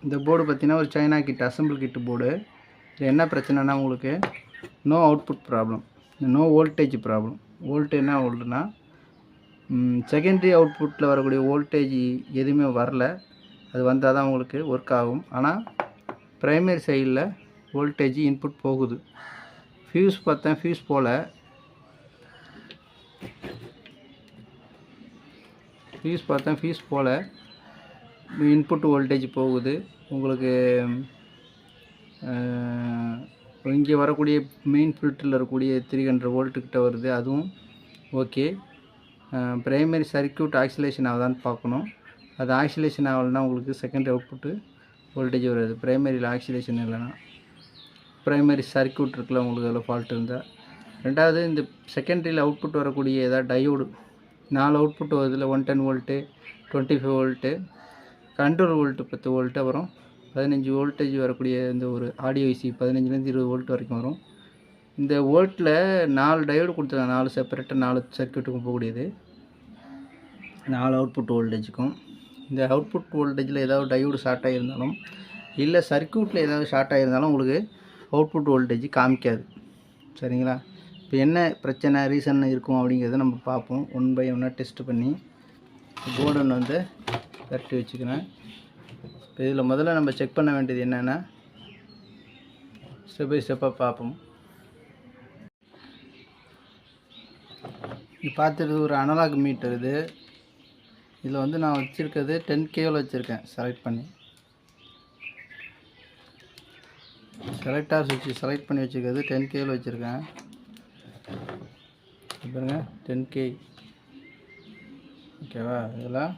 இந்த போர்டு பார்த்திங்கன்னா ஒரு China kit assemble kit board. இது என்ன பிரச்சனைனா உங்களுக்கு no output problem, no voltage problem. என்ன வோல்ட்னா செகண்டரி அவுட்புட்டில் வரக்கூடிய வோல்டேஜ் எதுவுமே வரல. அது வந்தால் தான் உங்களுக்கு ஒர்க் ஆகும். ஆனால் ப்ரைமரி சைடில் வோல்டேஜ் இன்புட் போகுது. ஃபியூஸ் பார்த்தேன், ஃபியூஸ் போல் இன்புட் வோல்டேஜ் போகுது. உங்களுக்கு இங்கே வரக்கூடிய மெயின் ஃபில்டரில் இருக்கக்கூடிய 300 வோல்ட்டுக்கிட்ட வருது, அதுவும் ஓகே. ப்ரைமரி சர்க்யூட் ஆக்சிலேஷன் ஆகுதான்னு பார்க்கணும். அது ஆக்சிலேஷன் ஆகலைன்னா உங்களுக்கு செகண்டரி அவுட்புட்டு வோல்டேஜ் வருது. ப்ரைமரியில் ஆக்சிலேஷன் இல்லைன்னா ப்ரைமரி சர்க்யூட் இருக்குல்ல, உங்களுக்கு அதில் ஃபால்ட் இருந்தால். ரெண்டாவது, இந்த செகண்டரியில் அவுட்புட் வரக்கூடிய ஏதாவது டயோடு 4 அவுட்புட் வருதுல, 110 volt, 25 volt, control volt 10 volt, அப்புறம் 15 வோல்டேஜ் வரக்கூடிய இந்த ஒரு ஆடியோ ஐசி 15லேருந்து 20 வோல்ட் வரைக்கும் வரும். இந்த வோல்ட்டில் 4 டயோடு கொடுத்துருக்காங்க, 4 செப்பரேட்டாக 4 சர்க்யூட்டுக்கும் போகக்கூடியது, 4 அவுட்புட் வோல்டேஜுக்கும். இந்த அவுட்புட் வோல்டேஜில் ஏதாவது டயோடு ஷார்ட் ஆகியிருந்தாலும் இல்லை சர்க்யூட்டில் ஏதாவது ஷார்ட் ஆகியிருந்தாலும் உங்களுக்கு அவுட்புட் வோல்டேஜ் காமிக்காது. சரிங்களா? இப்போ என்ன பிரச்சனை ரீசன் இருக்கும் அப்படிங்கிறத நம்ம பார்ப்போம். 1 பை 1 டெஸ்ட் பண்ணி போர்டன் வந்து கட்டி வச்சுக்கிறேன். இப்போ இதில் முதல்ல நம்ம செக் பண்ண வேண்டியது என்னென்னா ஸ்டெப் பை ஸ்டெப்பாக பார்ப்போம். இது பார்த்துட்டு ஒரு அனலாக் மீட்டர். இதில் வந்து நான் வச்சுருக்கிறது 10Kவில் வச்சுருக்கேன். செலக்ட் பண்ணி செலக்டாக சுவிட்ச் செலக்ட் பண்ணி வச்சுருக்கிறது 10Kவில் வச்சுருக்கேன். பாருங்க 10K, ஓகேவா? இதெல்லாம்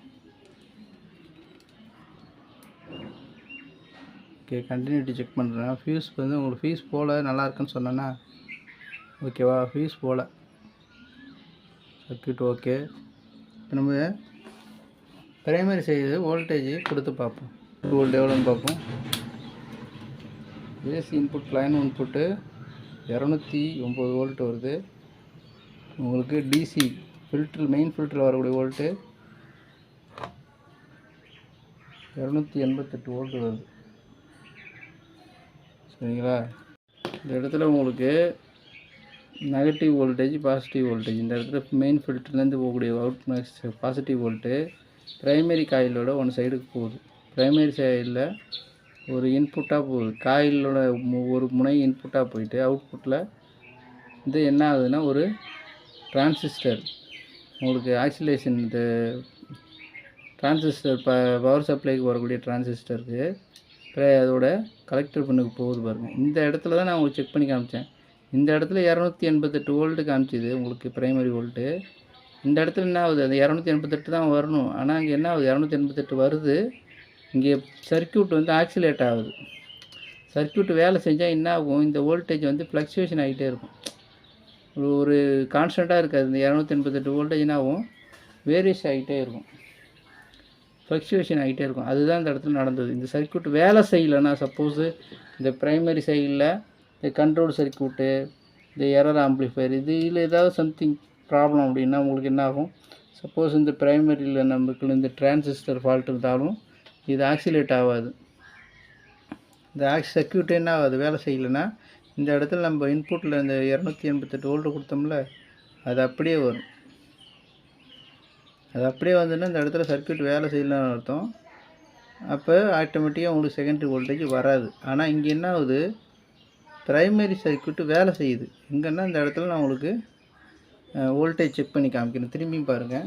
ஓகே. கண்டினியூட்டி செக் பண்ணுறேன். ஃபியூஸ் வந்து உங்களுக்கு ஃபியூஸ் போல் நல்லா இருக்குன்னு சொன்னேன்னா ஓகேவா? ஃபியூஸ் போல் சர்க்யூட் ஓகே. இப்போ நம்ம ப்ரைமரி சைடு வோல்டேஜ் கொடுத்து பார்ப்போம். வோல்ட் எவ்வளோன்னு பார்ப்போம். AC input line input 209 volt வருது. உங்களுக்கு டிசி ஃபில்டர் மெயின் ஃபில்டரில் வரக்கூடிய வோல்ட்டு 288 வோல்ட் வருது. சரிங்களா? இந்த இடத்துல உங்களுக்கு நெகட்டிவ் வோல்டேஜ், பாசிட்டிவ் வோல்டேஜ். இந்த இடத்துல மெயின் ஃபில்டர்லேருந்து போகக்கூடிய பாசிட்டிவ் வோல்ட்டு ப்ரைமரி காயிலோட ஒன் சைடுக்கு போகுது. ப்ரைமரி சைடில் ஒரு இன்புட்டாக போகுது. காயிலோட ஒரு முனை இன்புட்டாக போயிட்டு அவுட்புட்டில் இது என்ன ஆகுதுன்னா ஒரு டிரான்சிஸ்டர் உங்களுக்கு ஆக்சிலேஷன். இந்த டிரான்சிஸ்டர் பவர் சப்ளைக்கு வரக்கூடிய டிரான்சிஸ்டருக்கு அதோட கலெக்டர் பின்னுக்கு போகுது பாருங்கள். இந்த இடத்துல தான் நான் உங்களுக்கு செக் பண்ணி காமிச்சேன். இந்த இடத்துல 288 வோல்ட்டு காமிச்சிது உங்களுக்கு ப்ரைமரி வோல்ட்டு. இந்த இடத்துல என்ன ஆகுது, அது 288 தான் வரணும். ஆனால் இங்கே என்ன ஆகுது, 288 வருது. இங்கே சர்க்யூட் வந்து ஆக்சிலேட் ஆகுது. சர்க்யூட் வேலை செஞ்சால் என்ன ஆகும், இந்த வோல்டேஜ் வந்து ஃப்ளக்சுவேஷன் ஆகிட்டே இருக்கும். ஒரு கான்ஸ்டண்ட்டாக இருக்காது. இந்த 288 வோல்டேஜ் என்ன ஆகும், வேரியஸ் ஆகிட்டே இருக்கும், ஃப்ளக்சுவேஷன் ஆகிட்டே இருக்கும். அதுதான் இந்த இடத்துல நடந்தது. இந்த சர்க்யூட் வேலை செய்யலைன்னா, சப்போஸு இந்த ப்ரைமரி சைடில் இந்த கண்ட்ரோல் சர்க்யூட்டு, இந்த எரர் ஆம்ப்ளிஃபையர் இதில் ஏதாவது சம்திங் ப்ராப்ளம் அப்படின்னா உங்களுக்கு என்ன ஆகும், சப்போஸ் இந்த ப்ரைமரியில் நமக்கு இந்த டிரான்சிஸ்டர் ஃபால்ட் இருந்தாலும் இது ஆக்சிலேட் ஆகாது. இந்த சர்க்யூட் என்ன ஆகாது, வேலை செய்யலைன்னா இந்த இடத்துல நம்ம இன்புட்டில் இந்த 288 வோல்ட்டு கொடுத்தோம்ல, அது அப்படியே வரும். அது அப்படியே வந்துன்னா இந்த இடத்துல சர்க்யூட் வேலை செய்யலன்னு அர்த்தம். அப்போ ஆட்டோமேட்டிக்காக உங்களுக்கு செகண்டரி வோல்டேஜ் வராது. ஆனால் இங்கே என்ன ஆகுது, ப்ரைமரி சர்க்யூட்டு வேலை செய்யுது. எங்கன்னா இந்த இடத்துல நான் உங்களுக்கு வோல்டேஜ் செக் பண்ணி காமிக்கிறேன். திரும்பி பாருங்கள்.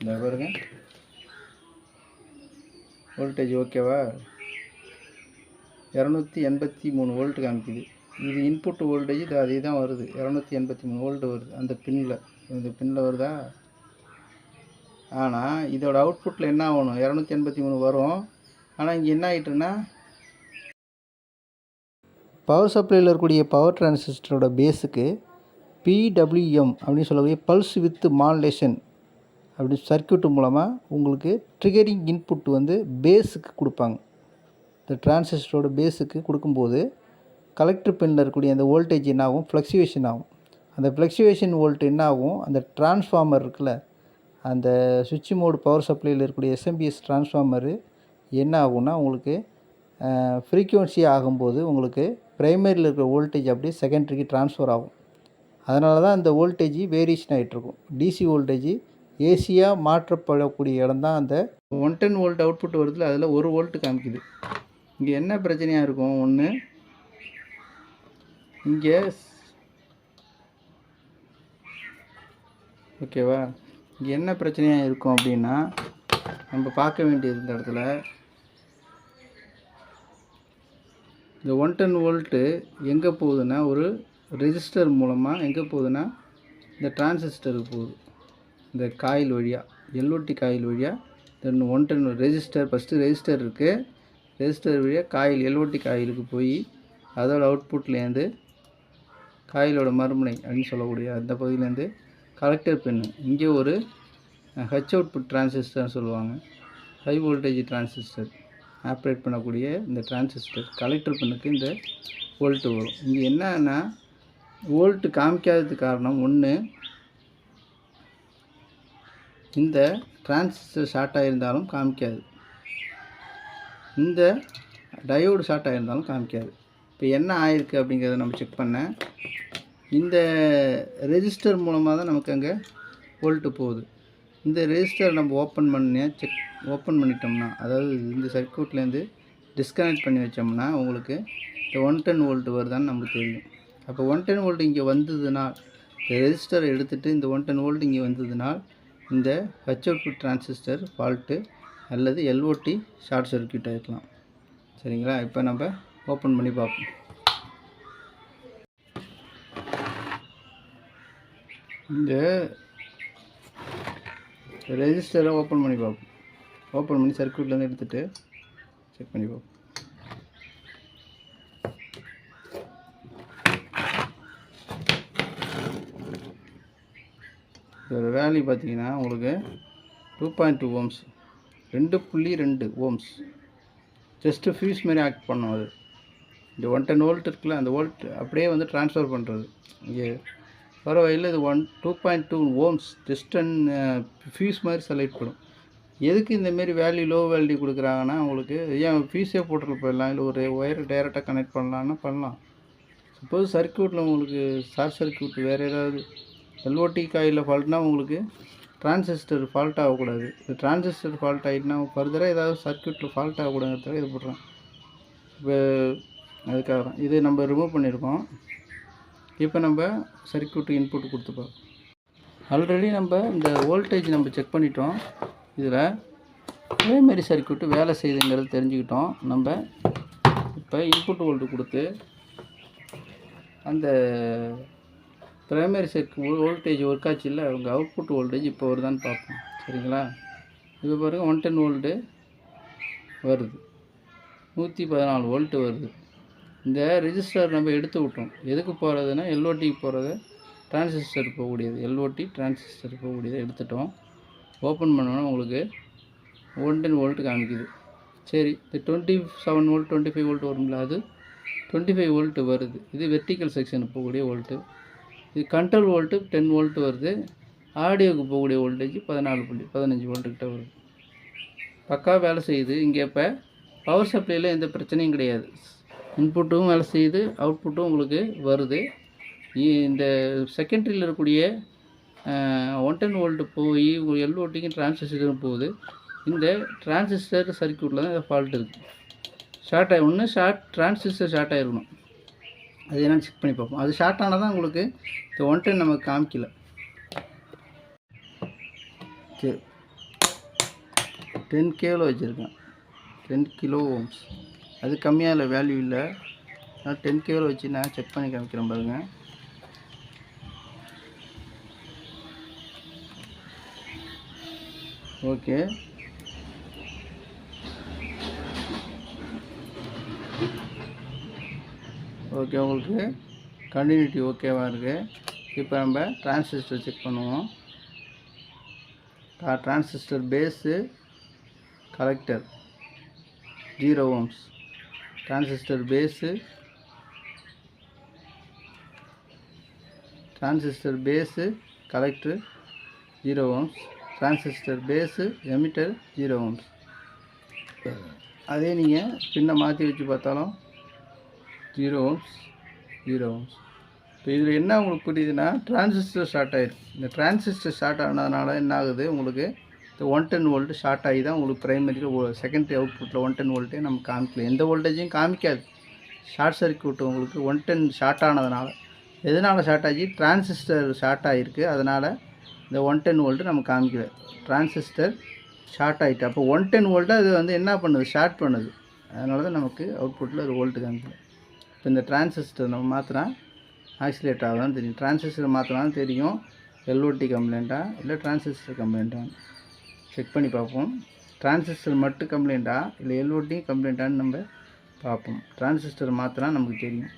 இந்த பாருங்கள் வோல்டேஜ் ஓகேவா, 283 வோல்ட் காமிக்குது. இது இன்புட் வோல்டேஜ், இது அதே தான் வருது, 283 வோல்ட் வருது அந்த பின்னில். இந்த பின்னில் வருதா? ஆனால் இதோட அவுட்புட்டில் என்ன ஆகணும், 283 வரும். ஆனால் இங்கே என்ன ஆகிட்டுன்னா, பவர் சப்ளையில் இருக்கக்கூடிய பவர் டிரான்சிஸ்டரோட பேஸுக்கு PWM அப்படின்னு சொல்லக்கூடிய பல்ஸ் வித் மாடுலேஷன் அப்படி சர்க்யூட் மூலமாக உங்களுக்கு ட்ரிகரிங் இன்புட் வந்து பேஸுக்கு கொடுப்பாங்க. இந்த டிரான்சிஸ்டரோட பேஸுக்கு கொடுக்கும்போது கலெக்டர் பின்னில் இருக்கக்கூடிய அந்த வோல்டேஜ் என்ன ஆகும், ஃப்ளக்சுவேஷன் ஆகும். அந்த ஃப்ளக்சுவேஷன் வோல்ட் என்ன ஆகும், அந்த டிரான்ஸ்ஃபார்மர் இருக்குல்ல, அந்த சுவிட்ச் மோடு பவர் சப்ளையில் இருக்கக்கூடிய எஸ்எம்பிஎஸ் டிரான்ஸ்ஃபார்மரு என்ன ஆகும்னா உங்களுக்கு ஃப்ரீக்குவன்சி ஆகும்போது உங்களுக்கு ப்ரைமரியில் இருக்கிற வோல்டேஜ் அப்படியே செகண்டரிக்கு ட்ரான்ஸ்ஃபர் ஆகும். அதனால தான் இந்த வோல்டேஜ் வேரியேஷன் ஆகிட்ருக்கும். டிசி வோல்டேஜ் ஏசியாக மாற்றப்படக்கூடிய இடம் தான் அந்த 110 வோல்ட் அவுட்புட் வருதுல, அதில் 1 வோல்ட் காமிக்குது. இங்கே என்ன பிரச்சனையாக இருக்கும், ஒன்று இங்கே ஓகேவா, இங்கே என்ன பிரச்சனையாக இருக்கும் அப்படின்னா நம்ம பார்க்க வேண்டியது இந்த இடத்துல இந்த 110 வோல்ட்டு எங்கே போகுதுன்னா ஒரு ரெஜிஸ்டர் மூலமாக எங்கே போகுதுன்னா இந்த டிரான்சிஸ்டருக்கு போகுது. இந்த காயில் வழியாக எல்ஓடி காயில் வழியாக தென் 110 ரெஜிஸ்டர் ஃபஸ்ட்டு ரெஜிஸ்டர் இருக்குது. ரெஜிஸ்டர் வழியாக காயில் எல்ஓடி காயிலுக்கு போய் அதோட அவுட்புட்லேருந்து காயிலோட மறுமுனை அப்படின்னு சொல்லக்கூடிய அந்த பகுதியிலேருந்து கலெக்டர் பின்னு இங்கே ஒரு ஹச் அவுட்புட் டிரான்சிஸ்டர்னு சொல்லுவாங்க. ஹை வோல்டேஜ் டிரான்சிஸ்டர் ஆப்ரேட் பண்ணக்கூடிய இந்த டிரான்சிஸ்டர் கலெக்டர் பின்னுக்கு இந்த வோல்ட்டு வரும். இங்கே என்னன்னா வோல்ட்டு காமிக்காததுக்கு காரணம் ஒன்று இந்த டிரான்சிஸ்டர் ஷார்ட் ஆகியிருந்தாலும் காமிக்காது, இந்த டயோடு ஷார்ட் ஆகியிருந்தாலும் காமிக்காது. இப்போ என்ன ஆயிருக்கு அப்படிங்கிறத நம்ம செக் பண்ணேன். இந்த ரெஜிஸ்டர் மூலமாக தான் நமக்கு அங்கே வோல்ட்டு போகுது. இந்த ரெஜிஸ்டர் நம்ம ஓப்பன் பண்ணிட்டோம்னா, அதாவது இந்த சர்க்யூட்லேருந்து டிஸ்கனெக்ட் பண்ணி வச்சோம்னா உங்களுக்கு இந்த 110 வோல்ட் வருதான்னு நமக்கு தெரியும். அப்போ 110 வோல்ட் இங்கே வந்ததுனால் இந்த ரெஜிஸ்டரை எடுத்துகிட்டு இந்த 110 வோல்ட் இங்கே வந்ததுனால் இந்த ஹச் அவுட்புட் டிரான்சிஸ்டர் ஃபால்ட்டு அல்லது எல்ஓடி ஷார்ட் சர்க்யூட் ஆகிருக்கலாம். சரிங்களா, இப்போ நம்ம ஓப்பன் பண்ணி பார்ப்போம். இந்த ரெஜிஸ்டரை ஓப்பன் பண்ணி பார்ப்போம். ஓப்பன் பண்ணி சர்க்யூட்லேருந்து எடுத்துகிட்டு செக் பண்ணி பார்ப்போம். இதோட வேல்யூ பார்த்தீங்கன்னா உங்களுக்கு 2.2 ஓம்ஸ், 2.2 ஓம்ஸ். ஜஸ்ட்டு ஃபியூஸ் மாதிரி ஆக்ட் பண்ணும். அது இந்த 110 வோல்ட் இருக்குல்ல, அந்த வோல்ட் அப்படியே வந்து ட்ரான்ஸ்ஃபர் பண்ணுறது. இங்கே வர வகையில் இது 2.2 ஓம்ஸ் ஜஸ்ட் ஃபியூஸ் மாதிரி செலக்ட் பண்ணும். எதுக்கு இந்தமாரி வேல்யூ லோ வேல்யூ கொடுக்குறாங்கன்னா உங்களுக்கு ஏன் ஃபியூஸே போட்டுட்டு போயிடலாம், இல்லை ஒரு ஒயர் டைரெக்டாக கனெக்ட் பண்ணலான்னா பண்ணலாம். சப்போஸ் சர்க்யூட்டில் உங்களுக்கு ஷார்ட் சர்க்யூட் வேறு ஏதாவது எல்ஓடி காயில் ஃபால்ட்னா உங்களுக்கு டிரான்சிஸ்டர் ஃபால்ட் ஆகக்கூடாது. இந்த டிரான்சிஸ்டர் ஃபால்ட் ஆகிட்டுனா ஃபர்தராக ஏதாவது சர்க்யூட்டில் ஃபால்ட் ஆகக்கூடாதுங்கிறதுக்காக இது போடுறேன். இப்போ அதுக்காக தான் இது நம்ம ரிமூவ் பண்ணியிருக்கோம். இப்போ நம்ம சர்க்யூட்டு இன்புட் கொடுத்துப்போம். ஆல்ரெடி நம்ம இந்த வோல்டேஜ் நம்ம செக் பண்ணிட்டோம். இதில் ப்ரைமரி சர்க்யூட்டு வேலை செய்யுதுங்கிறது தெரிஞ்சுக்கிட்டோம். நம்ம இப்போ இன்புட் வோல்ட்டு கொடுத்து அந்த ப்ரைமரி சர்க்யூட் வோல்டேஜ் ஒர்க் ஆச்சு இல்லை, அவங்க அவுட்புட் வோல்டேஜ் இப்போ வருதான்னு பார்ப்போம். சரிங்களா, இப்போ பாருங்கள் 110 வோல்ட்டு வருது, 114 வோல்ட்டு வருது. இந்த ரெஜிஸ்டர் நம்ம எடுத்து விட்டோம். எதுக்கு போகிறதுனா எல்ஓடிக்கு போகிறது, டிரான்சிஸ்டர் போகக்கூடியது, எல்ஓடி டிரான்சிஸ்டர் போகக்கூடியதை எடுத்துட்டோம். ஓப்பன் பண்ணோன்னா உங்களுக்கு 110 வோல்ட்டு காமிக்குது. சரி, இந்த 27 வோல்ட் 25 வோல்ட் வரும்ல, அது 25 வோல்ட்டு வருது. இது வெர்டிக்கல் செக்ஷனுக்கு போகக்கூடிய வோல்ட்டு. இது கண்ட்ரோல் வோல்ட்டு 10 வோல்ட்டு வருது. ஆடியோவுக்கு போகக்கூடிய வோல்டேஜ் 15 வோல்ட்டுக்கிட்ட வருது. பக்கா வேலை செய்யுது. இங்கே இப்போ பவர் சப்ளையில் எந்த பிரச்சனையும் கிடையாது. இன்புட்டும் வேலை செய்யுது, அவுட்புட்டும் உங்களுக்கு வருது. இந்த செகண்டரியில் இருக்கக்கூடிய 110 வோல்ட்டு போய் எல்ஓடிக்கும் டிரான்சிஸ்டரும் போகுது. இந்த டிரான்சிஸ்டர் சர்க்யூட்டில் தான் ஃபால்ட் இருக்குது. ஷார்ட் ஆகி ஒன்று டிரான்சிஸ்டர் ஷார்ட் ஆகிருக்கணும். அது என்னென்னு செக் பண்ணி பார்ப்போம். அது ஷார்ட் ஆனால் தான் உங்களுக்கு இந்த 110 நமக்கு காமிக்கல. சரி, 10 கிலோ வச்சுருக்கேன், 10 கிலோ ஓம்ஸ். அது கம்மியாக இல்லை, வேல்யூ இல்லை. நான் 10 கிலோ வச்சு நான் செக் பண்ணி காமிக்கிறேன் பாருங்கள். ஓகே, ஓகே, உங்களுக்கு கண்டினியூட்டி ஓகேவாக இருக்குது. இப்போ நம்ம டிரான்சிஸ்டர் செக் பண்ணுவோம். Transistor base collector 0 ohms, transistor base collector 0 ohms, transistor base emitter 0 ohms. அதே நீங்கள் பின்னை மாற்றி வச்சு பார்த்தாலும் 0 ohms 0 ohms. இப்போ இதில் என்ன உங்களுக்கு புரியுதுன்னா டிரான்சிஸ்டர் ஷார்ட் ஆகிருக்கு. இந்த டிரான்சிஸ்டர் ஷார்ட் ஆனதுனால என்ன ஆகுது உங்களுக்கு இந்த 110 வோல்ட்டு ஷார்ட் ஆகி தான் உங்களுக்கு ப்ரைமரியில் செகண்டரி அவுட்புட்டில் 110 வோல்ட்டே நம்ம காமிக்கல, எந்த வோல்டேஜையும் காமிக்காது. ஷார்ட் சர்க்யூட் உங்களுக்கு 110 ஷார்ட் ஆனதுனால எதனால் ஷார்ட் ஆகி டிரான்சிஸ்டர் ஷார்ட் ஆகிருக்கு, அதனால் இந்த 110 வோல்ட்டு நம்ம காமிக்கல. டிரான்சிஸ்டர் ஷார்ட் ஆகிட்டு அப்போ 110 வோல்ட்டு அது வந்து என்ன பண்ணுது, ஷார்ட் பண்ணுது. அதனால தான் நமக்கு அவுட்புட்டில் ஒரு வோல்ட்டு காமிக்கல. இப்போ இந்த டிரான்சிஸ்டர் நம்ம மாற்றினா ஆக்சிலேட் ஆகுதான் தெரியும். டிரான்சிஸ்டர் மாற்றினாலும் தெரியும் எல்ஓடி கம்ப்ளைண்ட்டா இல்லை டிரான்சிஸ்டர் கம்ப்ளைண்ட்டான்னு செக் பண்ணி பார்ப்போம். டிரான்சிஸ்டர் மட்டும் கம்ப்ளைண்ட்டா இல்லை எல்ஓடி கம்ப்ளைண்ட்டான்னு நம்ம பார்ப்போம். டிரான்சிஸ்டர் மாற்றினா நமக்கு தெரியும்.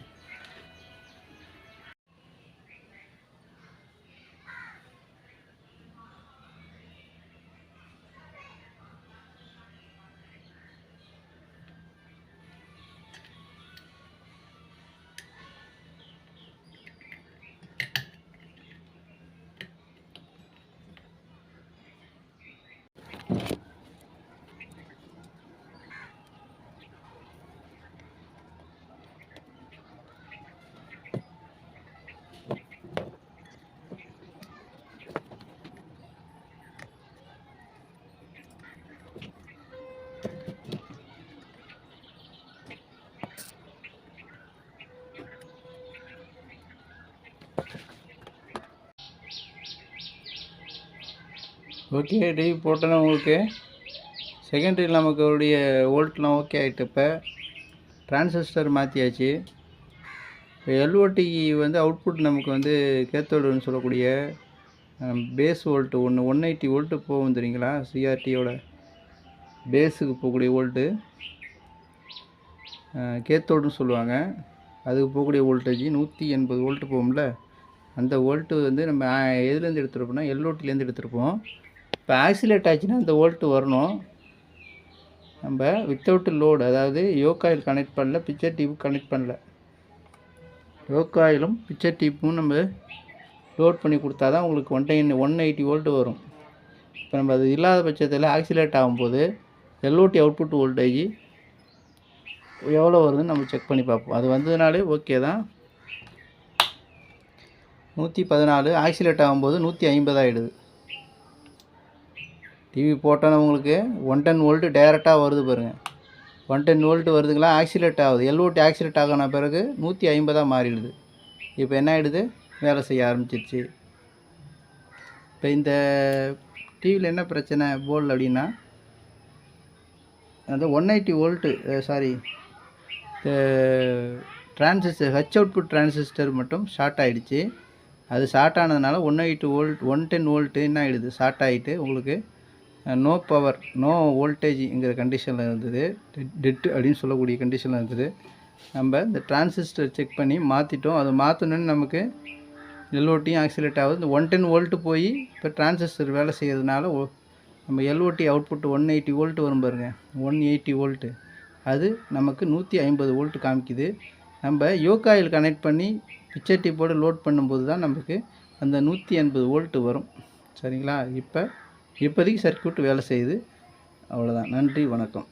ஓகே, டிவி போட்டோன்னா உங்களுக்கு செகண்டரியில் நமக்கு அவருடைய வோல்ட்லாம் ஓகே ஆகிட்டு. இப்போ டிரான்சிஸ்டர் மாற்றியாச்சு. இப்போ எல்ஓடி வந்து அவுட்புட் நமக்கு வந்து கேத்தோடுன்னு சொல்லக்கூடிய பேஸ் வோல்ட்டு 180 வோல்ட்டு போகும் தெரியுங்களா. சிஆர்டியோட பேஸுக்கு போகக்கூடிய வோல்ட்டு கேத்தோடுன்னு சொல்லுவாங்க. அதுக்கு போகக்கூடிய வோல்டேஜ் 180 வோல்ட்டு போகும்ல. அந்த வோல்ட்டு வந்து நம்ம எதுலேருந்து எடுத்துருப்போம்னா எல்ஓடிலேருந்து எடுத்துருப்போம். இப்போ ஆக்சிலேட் ஆச்சுன்னா அந்த வோல்ட்டு வரணும். நம்ம வித்தவுட் லோடு, அதாவது யோகாயில் கனெக்ட் பண்ணல, பிக்சர் டியூப் கனெக்ட் பண்ணல. யோகாயிலும் பிக்சர் டியூப்பும் நம்ம லோட் பண்ணி கொடுத்தா தான் உங்களுக்கு 180 வோல்ட்டு வரும். இப்போ நம்ம அது இல்லாத பட்சத்தில் ஆக்சிலேட் ஆகும்போது எல்ஓடி அவுட்புட் வோல்டேஜ் எவ்வளோ வருதுன்னு நம்ம செக் பண்ணி பார்ப்போம். அது வந்ததுனாலே ஓகே தான். 114 ஆக்சிலேட் ஆகும்போது 150 ஆகிடுது. டிவி போட்டோன்னா உங்களுக்கு 110 வோல்ட்டு டைரெக்டாக வருது பாருங்கள். 110 வோல்ட்டு வருதுங்களா, ஆக்சிலேட் ஆகுது. எல்ஓடி ஆக்சிலேட் ஆகின பிறகு 150 மாறிடுது. இப்போ என்ன ஆகிடுது, வேலை செய்ய ஆரம்பிச்சிருச்சு. இப்போ இந்த டிவியில் என்ன பிரச்சனை போர்டில் அப்படின்னா, அந்த 180 volt transistor H output transistor மட்டும் ஷார்ட் ஆகிடுச்சு. அது ஷார்ட் ஆனதுனால 180 வோல்ட் 110 வோல்ட்டு என்ன ஆகிடுது, ஷார்ட் ஆகிட்டு உங்களுக்கு நோ பவர் நோ வோல்டேஜுங்கிற கண்டிஷனில் இருந்தது. டெட்டு அப்படின்னு சொல்லக்கூடிய கண்டிஷனில் இருந்தது. நம்ம இந்த டிரான்சிஸ்டர் செக் பண்ணி மாற்றிட்டோம். அதை மாற்றணுன்னு நமக்கு எல்ஓடியும் ஆக்சிலேட் ஆகுது. இந்த 110 வோல்ட்டு போய் இப்போ டிரான்சிஸ்டர் வேலை செய்கிறதுனால நம்ம எல்ஓடி அவுட்புட் 180 வோல்ட்டு வரும் பாருங்க, 180 வோல்ட்டு அது நமக்கு 150 வோல்ட்டு காமிக்குது. நம்ம யோகாயில் கனெக்ட் பண்ணி பிக்சர் டியூப்போடு லோட் பண்ணும்போது தான் நமக்கு அந்த 180 வோல்ட்டு வரும். சரிங்களா. இப்போதைக்கு சர்க்யூட் வேலை செய்யுது. அவ்வளோதான். நன்றி, வணக்கம்.